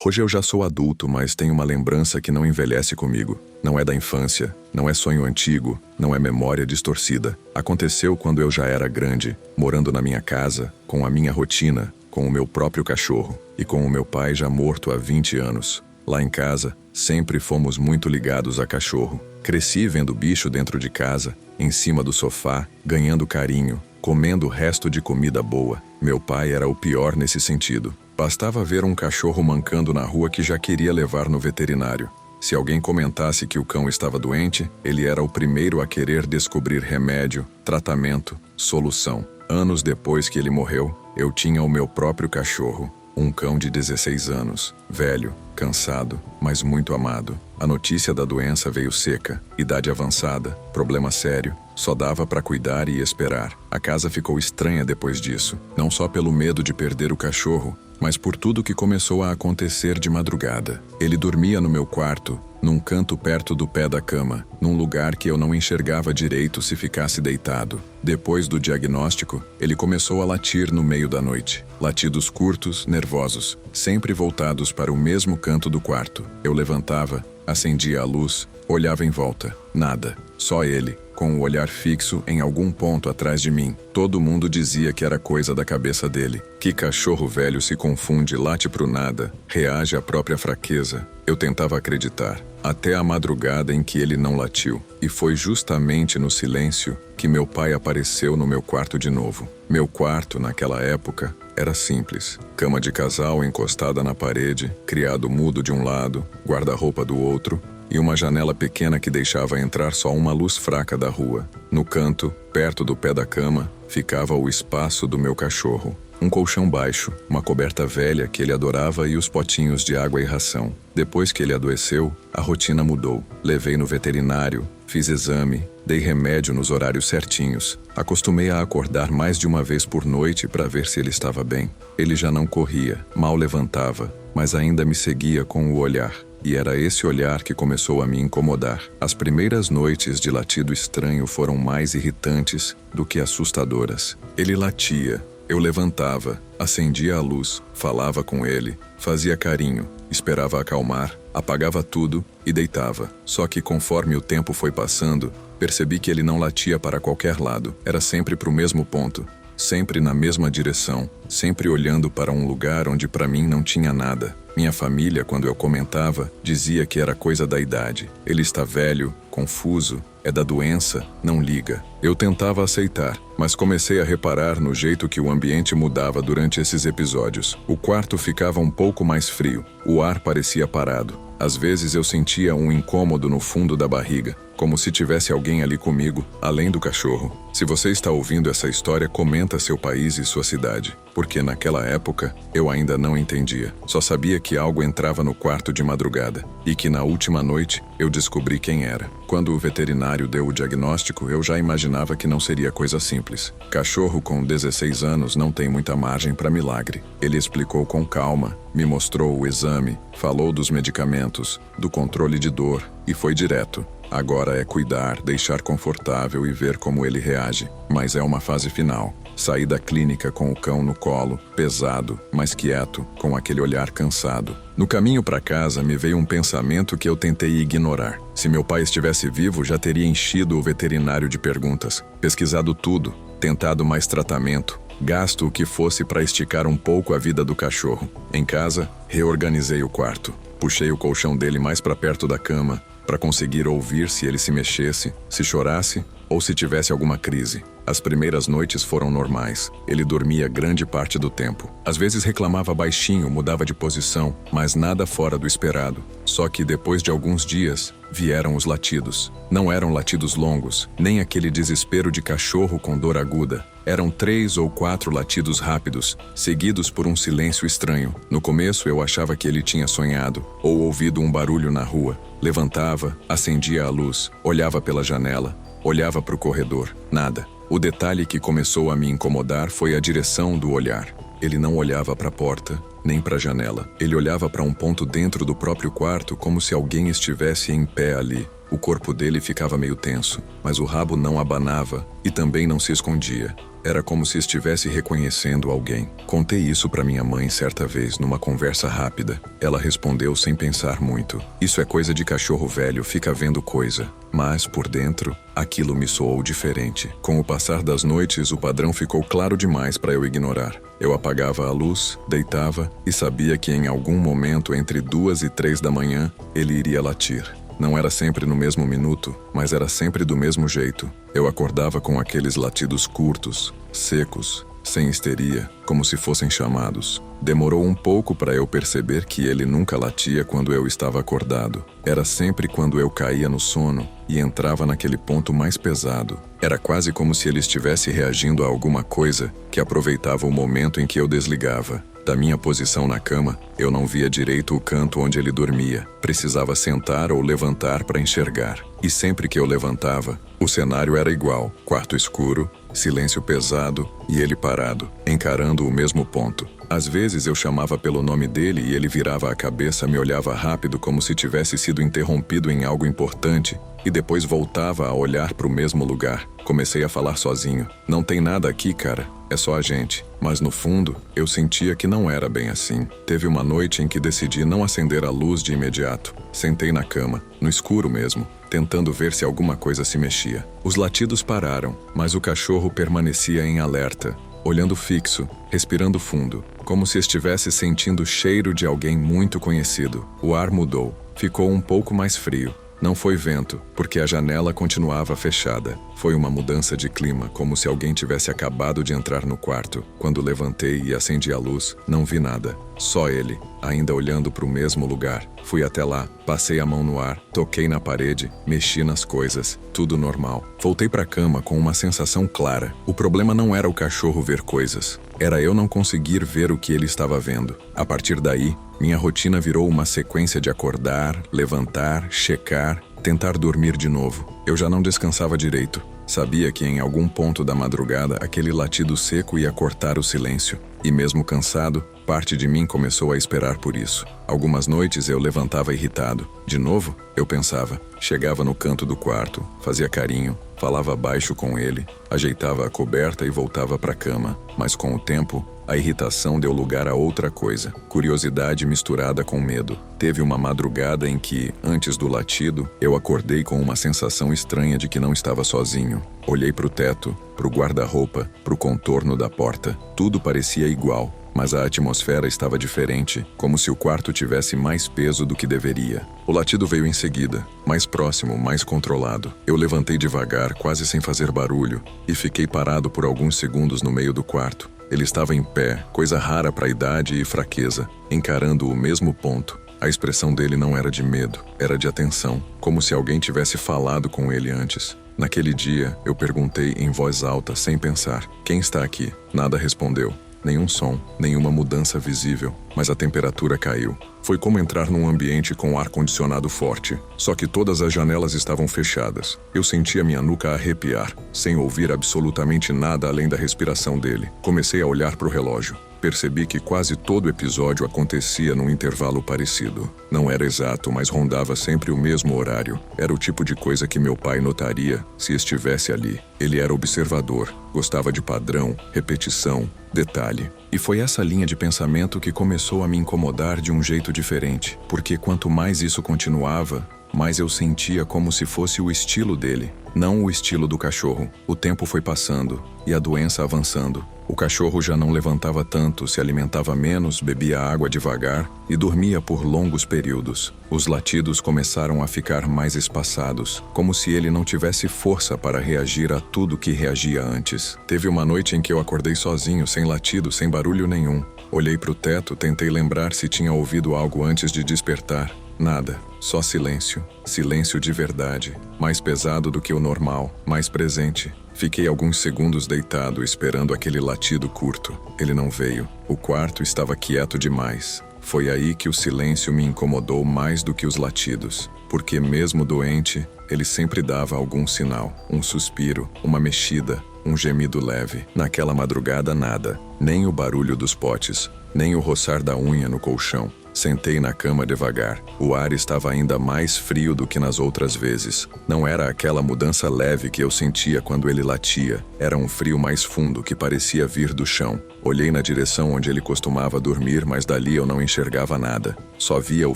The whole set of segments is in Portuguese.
Hoje eu já sou adulto, mas tenho uma lembrança que não envelhece comigo. Não é da infância, não é sonho antigo, não é memória distorcida. Aconteceu quando eu já era grande, morando na minha casa, com a minha rotina, com o meu próprio cachorro e com o meu pai já morto há 20 anos. Lá em casa, sempre fomos muito ligados a cachorro. Cresci vendo bicho dentro de casa, em cima do sofá, ganhando carinho, comendo o resto de comida boa. Meu pai era o pior nesse sentido. Bastava ver um cachorro mancando na rua que já queria levar no veterinário. Se alguém comentasse que o cão estava doente, ele era o primeiro a querer descobrir remédio, tratamento, solução. Anos depois que ele morreu, eu tinha o meu próprio cachorro. Um cão de 16 anos, velho, cansado, mas muito amado. A notícia da doença veio seca, idade avançada, problema sério. Só dava para cuidar e esperar. A casa ficou estranha depois disso, não só pelo medo de perder o cachorro, mas por tudo que começou a acontecer de madrugada. Ele dormia no meu quarto, num canto perto do pé da cama, num lugar que eu não enxergava direito se ficasse deitado. Depois do diagnóstico, ele começou a latir no meio da noite. Latidos curtos, nervosos, sempre voltados para o mesmo canto do quarto. Eu levantava, acendia a luz, olhava em volta. Nada. Só ele, com o olhar fixo em algum ponto atrás de mim. Todo mundo dizia que era coisa da cabeça dele. Que cachorro velho se confunde, late pro nada, reage à própria fraqueza. Eu tentava acreditar, até a madrugada em que ele não latiu. E foi justamente no silêncio que meu pai apareceu no meu quarto de novo. Meu quarto, naquela época, era simples. Cama de casal encostada na parede, criado mudo de um lado, guarda-roupa do outro, e uma janela pequena que deixava entrar só uma luz fraca da rua. No canto, perto do pé da cama, ficava o espaço do meu cachorro. Um colchão baixo, uma coberta velha que ele adorava e os potinhos de água e ração. Depois que ele adoeceu, a rotina mudou. Levei no veterinário, fiz exame, dei remédio nos horários certinhos. Acostumei a acordar mais de uma vez por noite para ver se ele estava bem. Ele já não corria, mal levantava, mas ainda me seguia com o olhar. E era esse olhar que começou a me incomodar. As primeiras noites de latido estranho foram mais irritantes do que assustadoras. Ele latia, eu levantava, acendia a luz, falava com ele, fazia carinho, esperava acalmar, apagava tudo e deitava. Só que conforme o tempo foi passando, percebi que ele não latia para qualquer lado, era sempre para o mesmo ponto. Sempre na mesma direção, sempre olhando para um lugar onde para mim não tinha nada. Minha família, quando eu comentava, dizia que era coisa da idade. Ele está velho, confuso, é da doença, não liga. Eu tentava aceitar, mas comecei a reparar no jeito que o ambiente mudava durante esses episódios. O quarto ficava um pouco mais frio, o ar parecia parado. Às vezes eu sentia um incômodo no fundo da barriga, como se tivesse alguém ali comigo, além do cachorro. Se você está ouvindo essa história, comenta seu país e sua cidade, porque naquela época eu ainda não entendia. Só sabia que algo entrava no quarto de madrugada e que na última noite eu descobri quem era. Quando o veterinário deu o diagnóstico, eu já imaginava que não seria coisa simples. Cachorro com 16 anos não tem muita margem para milagre. Ele explicou com calma, me mostrou o exame, falou dos medicamentos, do controle de dor e foi direto. Agora é cuidar, deixar confortável e ver como ele reage. Mas é uma fase final. Saí da clínica com o cão no colo, pesado, mas quieto, com aquele olhar cansado. No caminho para casa me veio um pensamento que eu tentei ignorar. Se meu pai estivesse vivo, já teria enchido o veterinário de perguntas, pesquisado tudo, tentado mais tratamento, gasto o que fosse para esticar um pouco a vida do cachorro. Em casa, reorganizei o quarto. Puxei o colchão dele mais para perto da cama, para conseguir ouvir se ele se mexesse, se chorasse ou se tivesse alguma crise. As primeiras noites foram normais. Ele dormia grande parte do tempo. Às vezes reclamava baixinho, mudava de posição, mas nada fora do esperado. Só que depois de alguns dias, vieram os latidos. Não eram latidos longos, nem aquele desespero de cachorro com dor aguda. Eram 3 ou 4 latidos rápidos, seguidos por um silêncio estranho. No começo eu achava que ele tinha sonhado, ou ouvido um barulho na rua. Levantava, acendia a luz, olhava pela janela, olhava para o corredor. Nada. O detalhe que começou a me incomodar foi a direção do olhar. Ele não olhava para a porta, nem para a janela. Ele olhava para um ponto dentro do próprio quarto, como se alguém estivesse em pé ali. O corpo dele ficava meio tenso, mas o rabo não abanava e também não se escondia. Era como se estivesse reconhecendo alguém. Contei isso para minha mãe certa vez numa conversa rápida. Ela respondeu sem pensar muito. Isso é coisa de cachorro velho, fica vendo coisa. Mas, por dentro, aquilo me soou diferente. Com o passar das noites, o padrão ficou claro demais para eu ignorar. Eu apagava a luz, deitava e sabia que em algum momento entre 2 e 3 da manhã, ele iria latir. Não era sempre no mesmo minuto, mas era sempre do mesmo jeito. Eu acordava com aqueles latidos curtos, secos, sem histeria, como se fossem chamados. Demorou um pouco para eu perceber que ele nunca latia quando eu estava acordado. Era sempre quando eu caía no sono e entrava naquele ponto mais pesado. Era quase como se ele estivesse reagindo a alguma coisa que aproveitava o momento em que eu desligava. Da minha posição na cama, eu não via direito o canto onde ele dormia. Precisava sentar ou levantar para enxergar. E sempre que eu levantava, o cenário era igual. Quarto escuro, silêncio pesado e ele parado, encarando o mesmo ponto. Às vezes eu chamava pelo nome dele e ele virava a cabeça, me olhava rápido como se tivesse sido interrompido em algo importante e depois voltava a olhar para o mesmo lugar. Comecei a falar sozinho. Não tem nada aqui, cara. É só a gente. Mas no fundo, eu sentia que não era bem assim. Teve uma noite em que decidi não acender a luz de imediato. Sentei na cama, no escuro mesmo, tentando ver se alguma coisa se mexia. Os latidos pararam, mas o cachorro permanecia em alerta, olhando fixo, respirando fundo, como se estivesse sentindo o cheiro de alguém muito conhecido. O ar mudou, ficou um pouco mais frio. Não foi vento, porque a janela continuava fechada. Foi uma mudança de clima, como se alguém tivesse acabado de entrar no quarto. Quando levantei e acendi a luz, não vi nada. Só ele, ainda olhando para o mesmo lugar. Fui até lá, passei a mão no ar, toquei na parede, mexi nas coisas. Tudo normal. Voltei para a cama com uma sensação clara. O problema não era o cachorro ver coisas. Era eu não conseguir ver o que ele estava vendo. A partir daí, minha rotina virou uma sequência de acordar, levantar, checar, tentar dormir de novo. Eu já não descansava direito. Sabia que em algum ponto da madrugada aquele latido seco ia cortar o silêncio. E mesmo cansado, parte de mim começou a esperar por isso. Algumas noites eu levantava irritado. De novo, eu pensava. Chegava no canto do quarto, fazia carinho, falava baixo com ele, ajeitava a coberta e voltava para a cama. Mas com o tempo, a irritação deu lugar a outra coisa, curiosidade misturada com medo. Teve uma madrugada em que, antes do latido, eu acordei com uma sensação estranha de que não estava sozinho. Olhei para o teto, para o guarda-roupa, para o contorno da porta. Tudo parecia igual, mas a atmosfera estava diferente, como se o quarto tivesse mais peso do que deveria. O latido veio em seguida, mais próximo, mais controlado. Eu levantei devagar, quase sem fazer barulho, e fiquei parado por alguns segundos no meio do quarto. Ele estava em pé, coisa rara para a idade e fraqueza, encarando o mesmo ponto. A expressão dele não era de medo, era de atenção, como se alguém tivesse falado com ele antes. Naquele dia, eu perguntei em voz alta, sem pensar: "Quem está aqui?" Nada respondeu. Nenhum som, nenhuma mudança visível, mas a temperatura caiu. Foi como entrar num ambiente com ar-condicionado forte, só que todas as janelas estavam fechadas. Eu sentia minha nuca arrepiar, sem ouvir absolutamente nada além da respiração dele. Comecei a olhar para o relógio. Percebi que quase todo episódio acontecia num intervalo parecido. Não era exato, mas rondava sempre o mesmo horário. Era o tipo de coisa que meu pai notaria se estivesse ali. Ele era observador, gostava de padrão, repetição, detalhe. E foi essa linha de pensamento que começou a me incomodar de um jeito diferente, porque quanto mais isso continuava, mais eu sentia como se fosse o estilo dele, não o estilo do cachorro. O tempo foi passando e a doença avançando. O cachorro já não levantava tanto, se alimentava menos, bebia água devagar e dormia por longos períodos. Os latidos começaram a ficar mais espaçados, como se ele não tivesse força para reagir a tudo que reagia antes. Teve uma noite em que eu acordei sozinho, sem latido, sem barulho nenhum. Olhei para o teto, tentei lembrar se tinha ouvido algo antes de despertar. Nada, só silêncio. Silêncio de verdade, mais pesado do que o normal, mais presente. Fiquei alguns segundos deitado, esperando aquele latido curto. Ele não veio. O quarto estava quieto demais. Foi aí que o silêncio me incomodou mais do que os latidos, porque mesmo doente, ele sempre dava algum sinal, um suspiro, uma mexida, um gemido leve. Naquela madrugada nada, nem o barulho dos potes, nem o roçar da unha no colchão. Sentei na cama devagar. O ar estava ainda mais frio do que nas outras vezes. Não era aquela mudança leve que eu sentia quando ele latia. Era um frio mais fundo que parecia vir do chão. Olhei na direção onde ele costumava dormir, mas dali eu não enxergava nada. Só via o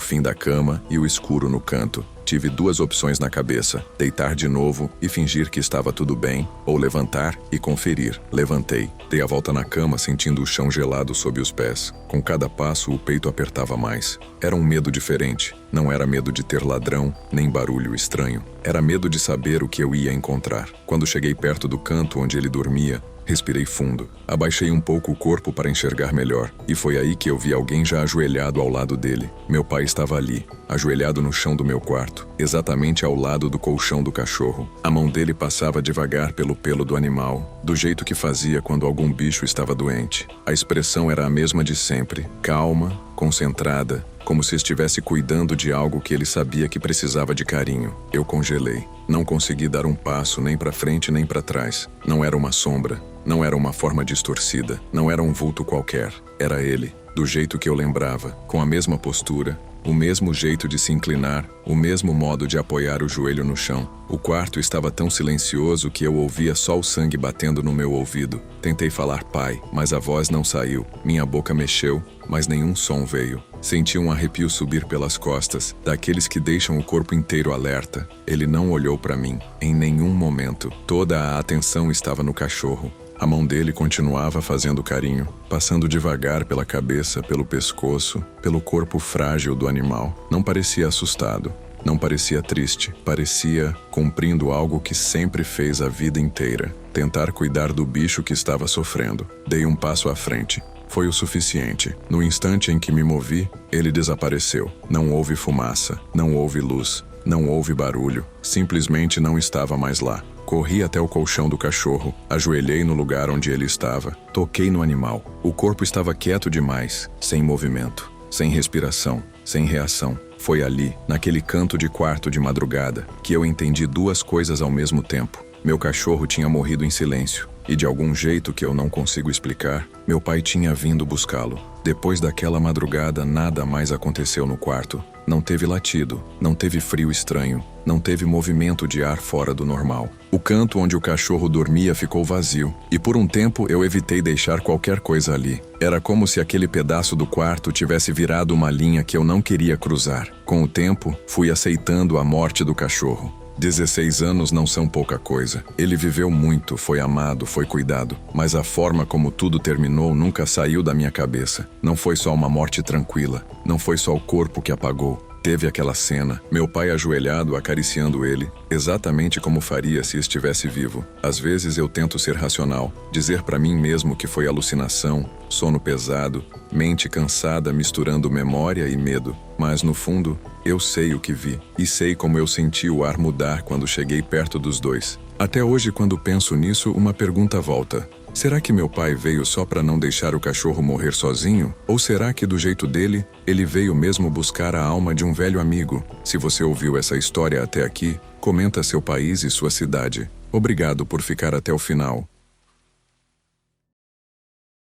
fim da cama e o escuro no canto. Tive duas opções na cabeça: deitar de novo e fingir que estava tudo bem, ou levantar e conferir. Levantei. Dei a volta na cama, sentindo o chão gelado sob os pés. Com cada passo, o peito apertava mais. Era um medo diferente. Não era medo de ter ladrão, nem barulho estranho. Era medo de saber o que eu ia encontrar. Quando cheguei perto do canto onde ele dormia, respirei fundo. Abaixei um pouco o corpo para enxergar melhor, e foi aí que eu vi alguém já ajoelhado ao lado dele. Meu pai estava ali, ajoelhado no chão do meu quarto, exatamente ao lado do colchão do cachorro. A mão dele passava devagar pelo pelo do animal, do jeito que fazia quando algum bicho estava doente. A expressão era a mesma de sempre, calma, concentrada, como se estivesse cuidando de algo que ele sabia que precisava de carinho. Eu congelei. Não consegui dar um passo nem para frente nem para trás. Não era uma sombra. Não era uma forma distorcida. Não era um vulto qualquer. Era ele, do jeito que eu lembrava, com a mesma postura, o mesmo jeito de se inclinar, o mesmo modo de apoiar o joelho no chão. O quarto estava tão silencioso que eu ouvia só o sangue batendo no meu ouvido. Tentei falar pai, mas a voz não saiu. Minha boca mexeu, mas nenhum som veio. Senti um arrepio subir pelas costas, daqueles que deixam o corpo inteiro alerta. Ele não olhou para mim, em nenhum momento. Toda a atenção estava no cachorro. A mão dele continuava fazendo carinho, passando devagar pela cabeça, pelo pescoço, pelo corpo frágil do animal. Não parecia assustado, não parecia triste, parecia cumprindo algo que sempre fez a vida inteira: tentar cuidar do bicho que estava sofrendo. Dei um passo à frente. Foi o suficiente. No instante em que me movi, ele desapareceu. Não houve fumaça, não houve luz, não houve barulho. Simplesmente não estava mais lá. Corri até o colchão do cachorro, ajoelhei no lugar onde ele estava, toquei no animal. O corpo estava quieto demais, sem movimento, sem respiração, sem reação. Foi ali, naquele canto de quarto de madrugada, que eu entendi duas coisas ao mesmo tempo. Meu cachorro tinha morrido em silêncio, e de algum jeito que eu não consigo explicar, meu pai tinha vindo buscá-lo. Depois daquela madrugada, nada mais aconteceu no quarto. Não teve latido, não teve frio estranho, não teve movimento de ar fora do normal. O canto onde o cachorro dormia ficou vazio, e por um tempo eu evitei deixar qualquer coisa ali. Era como se aquele pedaço do quarto tivesse virado uma linha que eu não queria cruzar. Com o tempo, fui aceitando a morte do cachorro. 16 anos não são pouca coisa. Ele viveu muito, foi amado, foi cuidado. Mas a forma como tudo terminou nunca saiu da minha cabeça. Não foi só uma morte tranquila. Não foi só o corpo que apagou. Teve aquela cena, meu pai ajoelhado acariciando ele, exatamente como faria se estivesse vivo. Às vezes eu tento ser racional, dizer para mim mesmo que foi alucinação, sono pesado, mente cansada misturando memória e medo. Mas no fundo, eu sei o que vi, e sei como eu senti o ar mudar quando cheguei perto dos dois. Até hoje, quando penso nisso, uma pergunta volta. Será que meu pai veio só para não deixar o cachorro morrer sozinho? Ou será que, do jeito dele, ele veio mesmo buscar a alma de um velho amigo? Se você ouviu essa história até aqui, comenta seu país e sua cidade. Obrigado por ficar até o final.